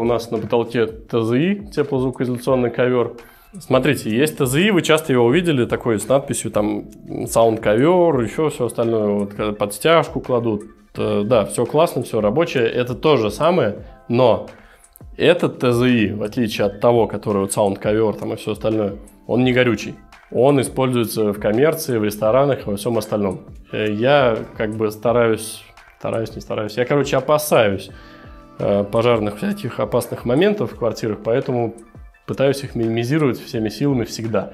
У нас на потолке ТЗИ, теплозвукоизоляционный ковер. Смотрите, есть ТЗИ, вы часто его увидели, такой с надписью там саунд-ковер, еще все остальное, вот, под стяжку кладут. Да, все классно, все рабочее, это то же самое, но этот ТЗИ, в отличие от того, который вот саунд-ковер там и все остальное, он не горючий. Он используется в коммерции, в ресторанах и во всем остальном. Я как бы я, короче, опасаюсь пожарных всяких опасных моментов в квартирах, поэтому пытаюсь их минимизировать всеми силами всегда.